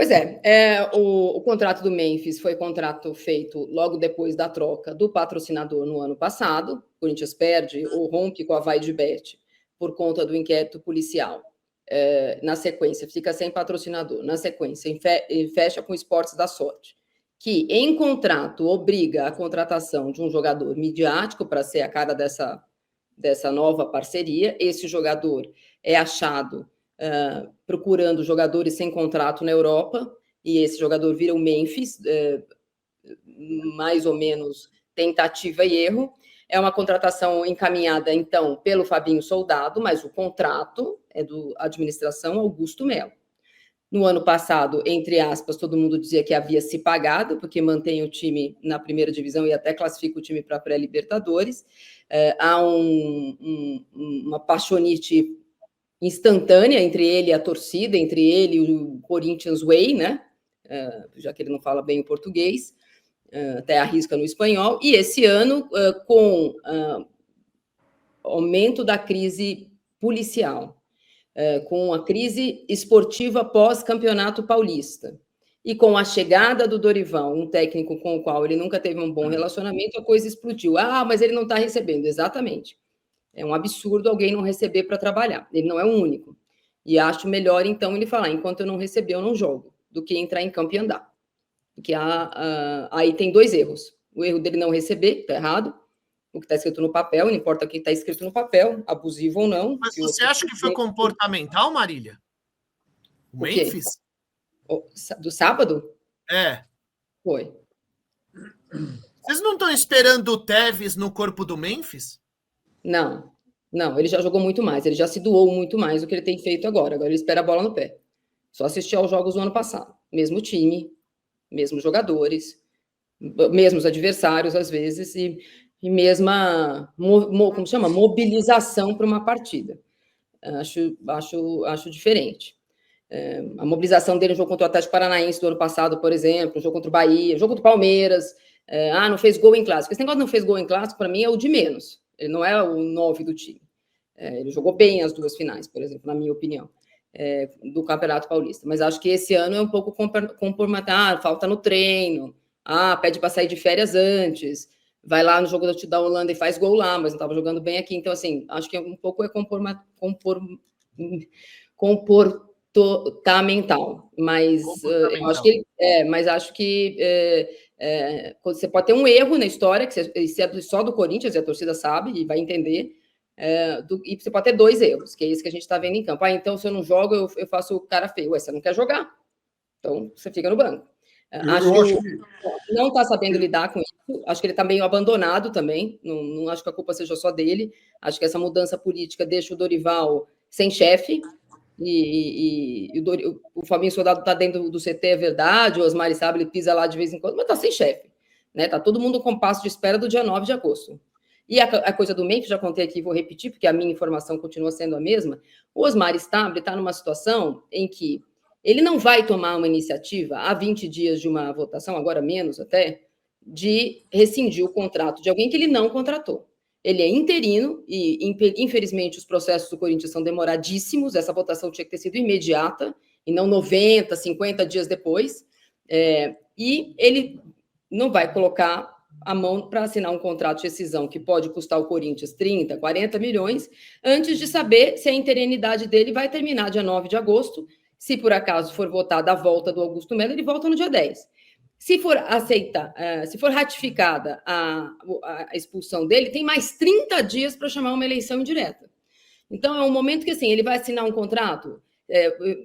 Pois é, o contrato do Memphis foi contrato feito logo depois da troca do patrocinador no ano passado. O Corinthians perde ou rompe com a Vai de Bet por conta do inquérito policial. Na sequência, fica sem patrocinador. Na sequência, fecha com o Esportes da Sorte, que em contrato obriga a contratação de um jogador midiático para ser a cara dessa nova parceria. Esse jogador é achado procurando jogadores sem contrato na Europa, e esse jogador vira o Memphis, mais ou menos tentativa e erro. É uma contratação encaminhada, então, pelo Fabinho Soldado, mas o contrato é do administração Augusto Melo. No ano passado, entre aspas, todo mundo dizia que havia se pagado, porque mantém o time na primeira divisão e até classifica o time para a pré-Libertadores. Há uma paixonite instantânea entre ele e a torcida, entre ele e o Corinthians Way, né? Já que ele não fala bem o português, até arrisca no espanhol. E esse ano, com aumento da crise policial, com a crise esportiva pós-campeonato paulista, e com a chegada do Dorival, um técnico com o qual ele nunca teve um bom relacionamento, a coisa explodiu. Mas ele não está recebendo. Exatamente. É um absurdo alguém não receber para trabalhar. Ele não é o único. E acho melhor, então, ele falar, enquanto eu não receber, eu não jogo, do que entrar em campo e andar. Porque aí tem dois erros. O erro dele não receber, está errado. O que está escrito no papel, não importa o que está escrito no papel, abusivo ou não. Mas você acha que foi comportamental, Marília? O Memphis? Do sábado? Foi. Vocês não estão esperando o Tevez no corpo do Memphis? Não, ele já jogou muito mais, ele já se doou muito mais do que ele tem feito agora. Agora ele espera a bola no pé. Só assistir aos jogos do ano passado. Mesmo time, mesmos jogadores, mesmos adversários, às vezes, e mesma, como chama? Mobilização para uma partida. Acho diferente. A mobilização dele no jogo contra o Atlético Paranaense do ano passado, por exemplo, o jogo contra o Bahia, o jogo contra o Palmeiras, não fez gol em clássico. Esse negócio de não fez gol em clássico, para mim, é o de menos. Ele não é o 9 do time. Ele jogou bem as duas finais, por exemplo, na minha opinião, do Campeonato Paulista. Mas acho que esse ano é um pouco comprometado, falta no treino, pede para sair de férias antes, vai lá no jogo da Holanda e faz gol lá, mas não estava jogando bem aqui. Então, assim, acho que um pouco é comportamental. Mas eu acho que você pode ter um erro na história, que se é só do Corinthians, e a torcida sabe e vai entender, e você pode ter dois erros, que é isso que a gente está vendo em campo. Então, se eu não jogo, eu faço o cara feio. Você não quer jogar, então você fica no banco. Acho que não está sabendo lidar com isso. Acho que ele está meio abandonado também. Não acho que a culpa seja só dele. Acho que essa mudança política deixa o Dorival sem chefe. E o Fabinho Soldado está dentro do CT, é verdade. O Osmar sabe, ele pisa lá de vez em quando, mas está sem chefe. Está todo mundo com passo de espera do dia 9 de agosto. E a coisa do Memphis, já contei aqui, vou repetir, porque a minha informação continua sendo a mesma. O Osmar Stable está numa situação em que ele não vai tomar uma iniciativa, há 20 dias de uma votação, agora menos até, de rescindir o contrato de alguém que ele não contratou. Ele é interino e, infelizmente, os processos do Corinthians são demoradíssimos. Essa votação tinha que ter sido imediata e não 90, 50 dias depois. E ele não vai colocar a mão para assinar um contrato de rescisão que pode custar ao Corinthians 30, 40 milhões, antes de saber se a interinidade dele vai terminar dia 9 de agosto. Se por acaso for votada a volta do Augusto Melo, ele volta no dia 10. Se for se for ratificada a expulsão dele, tem mais 30 dias para chamar uma eleição indireta. Então, é um momento que, assim, ele vai assinar um contrato,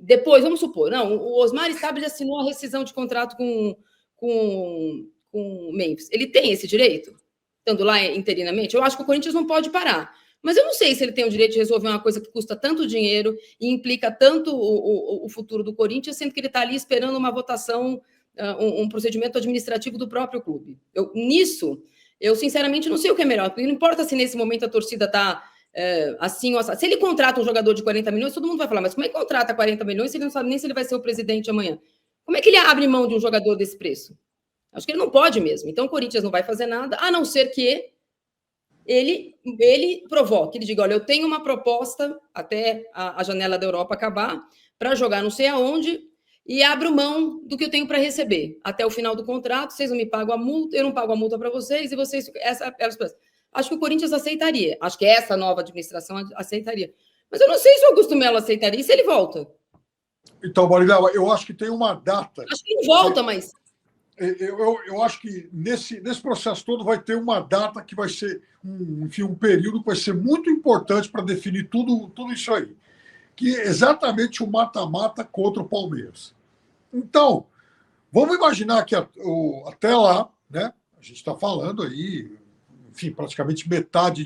depois, vamos supor, o Osmar Stable assinou a rescisão de contrato com o Memphis. Ele tem esse direito? Estando lá interinamente? Eu acho que o Corinthians não pode parar. Mas eu não sei se ele tem o direito de resolver uma coisa que custa tanto dinheiro e implica tanto o futuro do Corinthians, sendo que ele está ali esperando uma votação, um procedimento administrativo do próprio clube. Eu sinceramente não sei o que é melhor, porque não importa se nesse momento a torcida está assim ou assim. Se ele contrata um jogador de 40 milhões, todo mundo vai falar, mas como é que contrata 40 milhões se ele não sabe nem se ele vai ser o presidente amanhã? Como é que ele abre mão de um jogador desse preço? Acho que ele não pode mesmo. Então o Corinthians não vai fazer nada, a não ser que ele provoque, ele diga, olha, eu tenho uma proposta até a janela da Europa acabar para jogar não sei aonde, e abro mão do que eu tenho para receber até o final do contrato. Vocês não me pagam a multa, eu não pago a multa para vocês e vocês acho que o Corinthians aceitaria. Acho que essa nova administração aceitaria. Mas eu não sei se o Augusto Melo aceitaria e se ele volta. Então, Marília, eu acho que tem uma data. Acho que ele volta, mas eu acho que nesse processo todo vai ter uma data que vai ser um período que vai ser muito importante para definir tudo isso aí, que é exatamente o mata-mata contra o Palmeiras. Então, vamos imaginar que até lá, né? A gente está falando aí, enfim, praticamente metade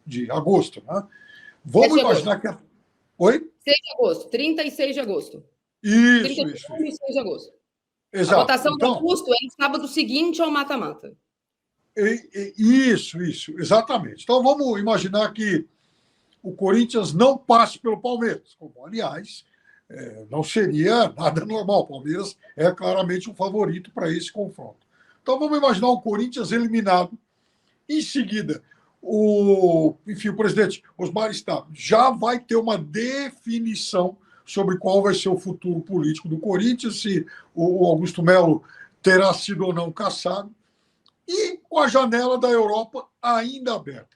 de agosto, né? Vamos imaginar que... Oi? 6 de agosto, 36 de agosto. Isso. 36 de agosto. Exato. A votação do custo é no sábado seguinte ao mata-mata. Isso, exatamente. Então, vamos imaginar que o Corinthians não passe pelo Palmeiras, como, aliás, não seria nada normal. O Palmeiras é claramente um favorito para esse confronto. Então, vamos imaginar o Corinthians eliminado. Em seguida, o presidente Osmar Stabile já vai ter uma definição sobre qual vai ser o futuro político do Corinthians, se o Augusto Melo terá sido ou não cassado, e com a janela da Europa ainda aberta.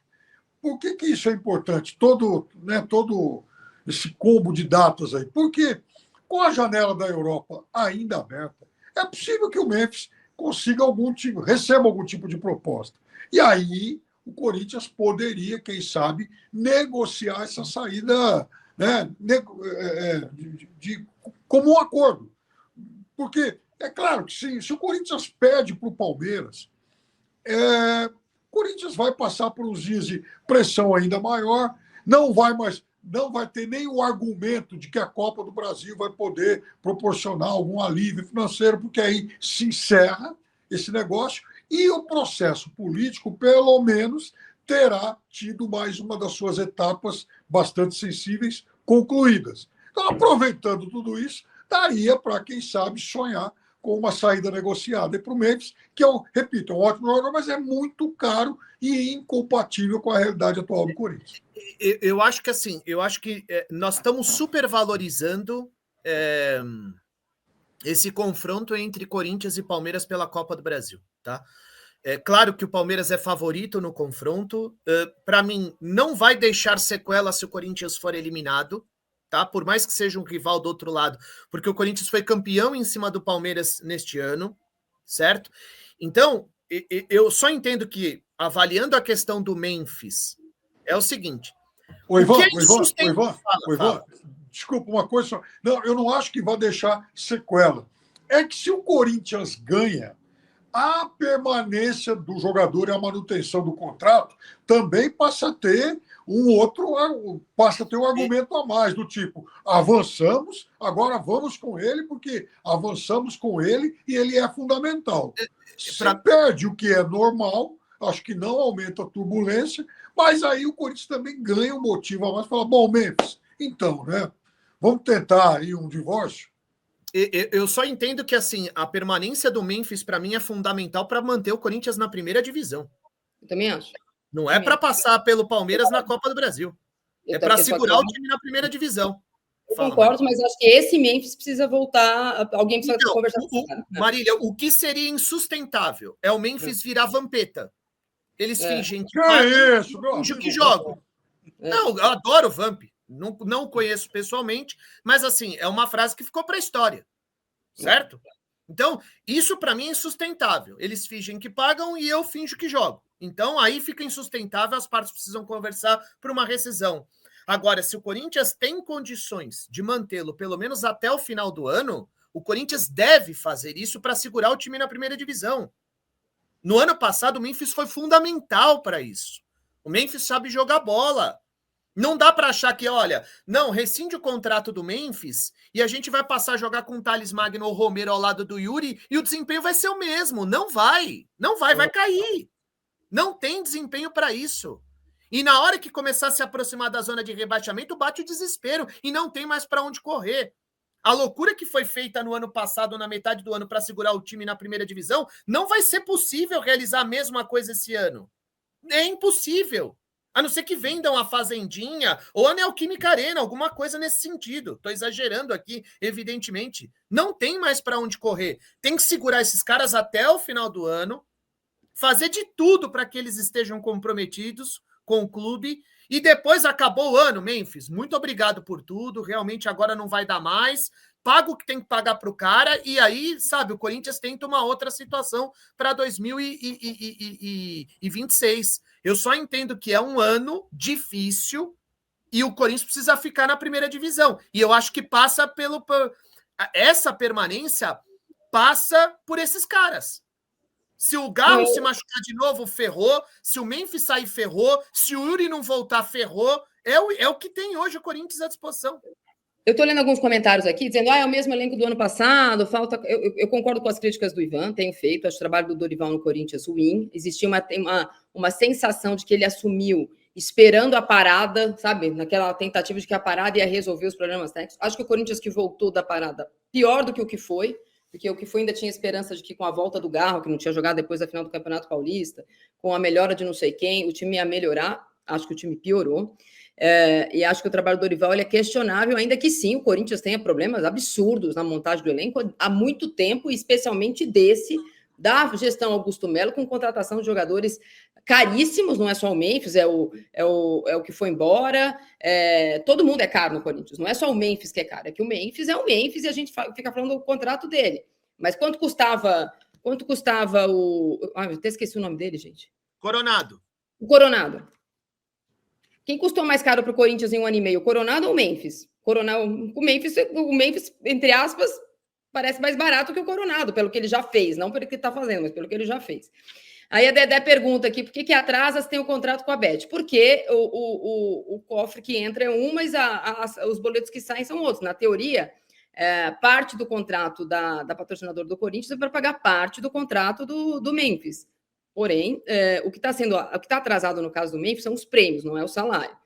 Por que isso é importante? Todo esse combo de datas aí. Porque com a janela da Europa ainda aberta, é possível que o Memphis consiga receba algum tipo de proposta. E aí o Corinthians poderia, quem sabe, negociar essa saída, né, como um acordo. Porque é claro que se o Corinthians perde para o Palmeiras, o Corinthians vai passar por uns dias de pressão ainda maior, não vai ter nenhum argumento de que a Copa do Brasil vai poder proporcionar algum alívio financeiro, porque aí se encerra esse negócio e o processo político, pelo menos, terá tido mais uma das suas etapas bastante sensíveis concluídas. Então, aproveitando tudo isso, daria para, quem sabe, sonhar com uma saída negociada para o Memphis, que, eu repito, é um ótimo jogador, mas é muito caro e incompatível com a realidade atual do Corinthians. Eu acho que nós estamos supervalorizando esse confronto entre Corinthians e Palmeiras pela Copa do Brasil, tá? É claro que o Palmeiras é favorito no confronto. Para mim, não vai deixar sequela se o Corinthians for eliminado, tá? Por mais que seja um rival do outro lado, porque o Corinthians foi campeão em cima do Palmeiras neste ano, certo? Então, eu só entendo que, avaliando a questão do Memphis, é o seguinte... Ivan, desculpa, uma coisa só. Não, eu não acho que vai deixar sequela. É que se o Corinthians ganha, a permanência do jogador e a manutenção do contrato também passa a ter um argumento a mais, do tipo, avançamos, agora vamos com ele, porque avançamos com ele e ele é fundamental. Se perde o que é normal, acho que não aumenta a turbulência, mas aí o Corinthians também ganha um motivo a mais, fala, bom, Memphis, então, né, vamos tentar aí um divórcio? Eu só entendo que, assim, a permanência do Memphis, para mim, é fundamental para manter o Corinthians na primeira divisão. Eu também acho. Não é para passar pelo Palmeiras na Copa do Brasil. É para segurar o time na primeira divisão. Eu concordo, mas acho que esse Memphis precisa voltar. Alguém precisa conversar com esse cara. Marília, o que seria insustentável é o Memphis virar vampeta. Eles fingem que fingem que jogam. Não, eu adoro o Vamp. Não conheço pessoalmente, mas assim, é uma frase que ficou para a história, certo? Então, isso para mim é insustentável. Eles fingem que pagam e eu finjo que jogo. Então, aí fica insustentável, as partes precisam conversar por uma rescisão. Agora, se o Corinthians tem condições de mantê-lo pelo menos até o final do ano, o Corinthians deve fazer isso para segurar o time na primeira divisão. No ano passado, o Memphis foi fundamental para isso. O Memphis sabe jogar bola. Não dá para achar que, olha, não, rescinde o contrato do Memphis e a gente vai passar a jogar com o Thales Magno ou Romero ao lado do Yuri e o desempenho vai ser o mesmo. Não vai, vai cair. Não tem desempenho para isso. E na hora que começar a se aproximar da zona de rebaixamento, bate o desespero e não tem mais para onde correr. A loucura que foi feita no ano passado, na metade do ano, para segurar o time na primeira divisão, não vai ser possível realizar a mesma coisa esse ano. É impossível. A não ser que vendam a Fazendinha ou a Neoquímica Arena, alguma coisa nesse sentido. Estou exagerando aqui, evidentemente. Não tem mais para onde correr. Tem que segurar esses caras até o final do ano, fazer de tudo para que eles estejam comprometidos com o clube. E depois acabou o ano, Memphis. Muito obrigado por tudo. Realmente agora não vai dar mais. Paga o que tem que pagar para o cara. E aí, sabe, o Corinthians tenta uma outra situação para 2026. Eu só entendo que é um ano difícil e o Corinthians precisa ficar na primeira divisão. E eu acho que passa essa permanência passa por esses caras. Se o Galo se machucar de novo, ferrou. Se o Memphis sair, ferrou. Se o Yuri não voltar, ferrou. É o que tem hoje o Corinthians à disposição. Eu estou lendo alguns comentários aqui, dizendo é o mesmo elenco do ano passado, falta... Eu concordo com as críticas do Ivan, tenho feito, acho o trabalho do Dorival no Corinthians ruim. Existia uma sensação de que ele assumiu esperando a parada, sabe? Naquela tentativa de que a parada ia resolver os problemas técnicos. Acho que o Corinthians que voltou da parada pior do que o que foi, porque o que foi ainda tinha esperança de que com a volta do Garro, que não tinha jogado depois da final do Campeonato Paulista, com a melhora de não sei quem, o time ia melhorar. Acho que o time piorou. E acho que o trabalho do Dorival é questionável, ainda que sim, o Corinthians tenha problemas absurdos na montagem do elenco há muito tempo, especialmente da gestão Augusto Melo, com contratação de jogadores caríssimos, não é só o Memphis, é o que foi embora, todo mundo é caro no Corinthians, não é só o Memphis que é caro, é que o Memphis é o Memphis e a gente fica falando do contrato dele. Mas quanto custava o... eu até esqueci o nome dele, gente. Coronado. O Coronado. Quem custou mais caro para o Corinthians em um ano e meio, o Coronado ou o Memphis? O Memphis, entre aspas, parece mais barato que o Coronado, pelo que ele já fez, não pelo que está fazendo, mas pelo que ele já fez. Aí a Dedé pergunta aqui, por que atrasa se tem o contrato com a Bet? Porque o cofre que entra é um, mas os boletos que saem são outros. Na teoria, parte do contrato da patrocinadora do Corinthians é para pagar parte do contrato do Memphis. Porém, o que está atrasado no caso do Memphis são os prêmios, não é o salário.